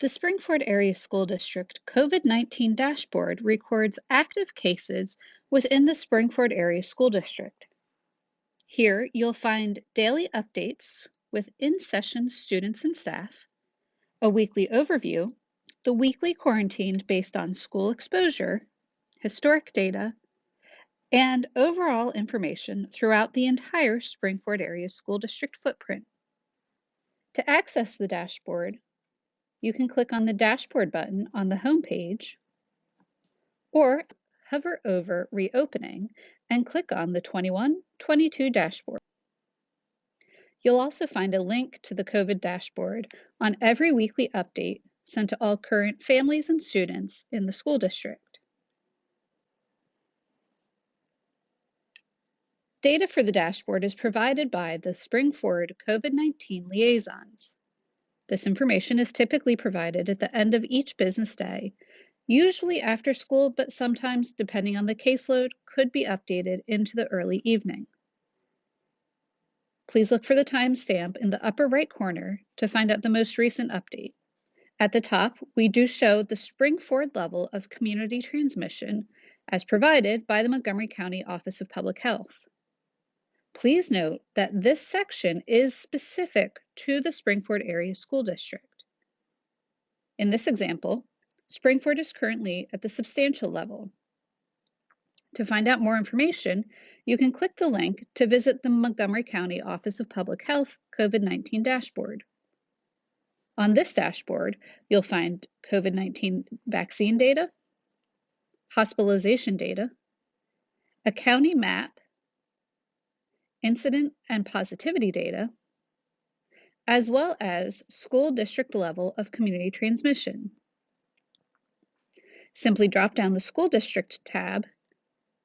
The Springford Area School District COVID-19 dashboard records active cases within the Springford Area School District. Here, you'll find daily updates with in-session students and staff, a weekly overview, the weekly quarantined based on school exposure, historic data, and overall information throughout the entire Springford Area School District footprint. To access the dashboard, you can click on the Dashboard button on the home page or hover over Reopening and click on the 21-22 dashboard. You'll also find a link to the COVID dashboard on every weekly update sent to all current families and students in the school district. Data for the dashboard is provided by the Springford COVID-19 liaisons. This information is typically provided at the end of each business day, usually after school, but sometimes, depending on the caseload, could be updated into the early evening. Please look for the timestamp in the upper right corner to find out the most recent update. At the top, we do show the Springford level of community transmission as provided by the Montgomery County Office of Public Health. Please note that this section is specific to the Springford Area School District. In this example, Springford is currently at the substantial level. To find out more information, you can click the link to visit the Montgomery County Office of Public Health COVID-19 dashboard. On this dashboard, you'll find COVID-19 vaccine data, hospitalization data, a county map, incident and positivity data, as well as school district level of community transmission. Simply drop down the School District tab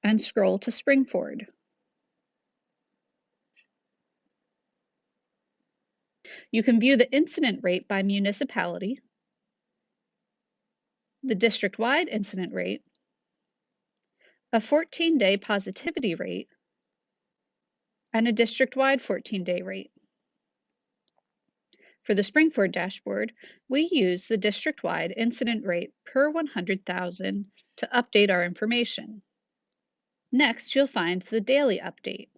and scroll to Springford. You can view the incident rate by municipality, the district-wide incident rate, a 14-day positivity rate, and a district-wide 14-day rate. For the Springford dashboard, we use the district-wide incident rate per 100,000 to update our information. Next, you'll find the daily update.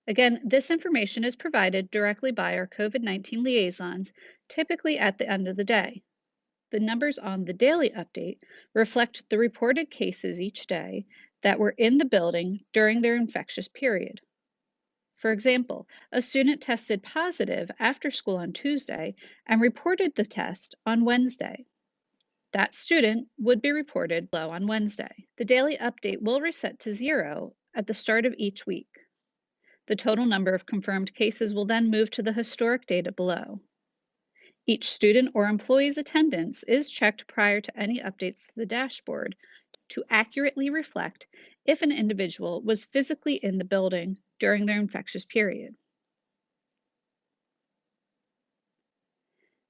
Again, this information is provided directly by our COVID-19 liaisons, typically at the end of the day. The numbers on the daily update reflect the reported cases each day that were in the building during their infectious period. For example, a student tested positive after school on Tuesday and reported the test on Wednesday. That student would be reported low on Wednesday. The daily update will reset to 0 at the start of each week. The total number of confirmed cases will then move to the historic data below. Each student or employee's attendance is checked prior to any updates to the dashboard to accurately reflect if an individual was physically in the building during their infectious period.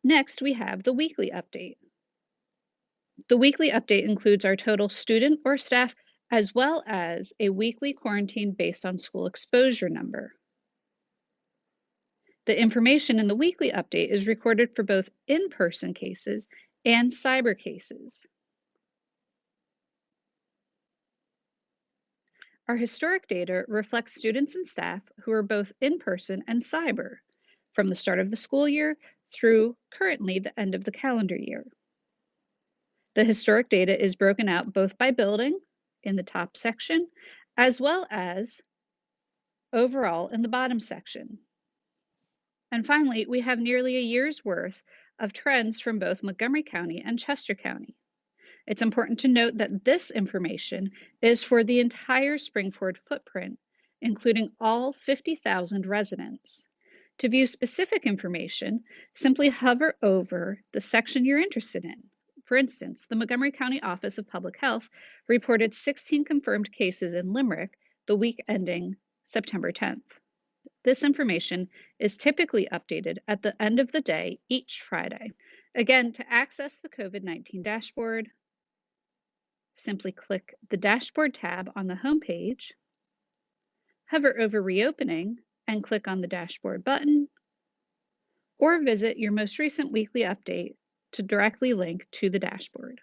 Next, we have the weekly update. The weekly update includes our total student or staff, as well as a weekly quarantine based on school exposure number. The information in the weekly update is recorded for both in-person cases and cyber cases. Our historic data reflects students and staff who are both in-person and cyber from the start of the school year through currently the end of the calendar year. The historic data is broken out both by building in the top section, as well as overall in the bottom section. And finally, we have nearly a year's worth of trends from both Montgomery County and Chester County. It's important to note that this information is for the entire Springford footprint, including all 50,000 residents. To view specific information, simply hover over the section you're interested in. For instance, the Montgomery County Office of Public Health reported 16 confirmed cases in Limerick the week ending September 10th. This information is typically updated at the end of the day each Friday. Again, to access the COVID-19 dashboard, simply click the Dashboard tab on the home page, hover over Reopening, and click on the Dashboard button, or visit your most recent weekly update to directly link to the dashboard.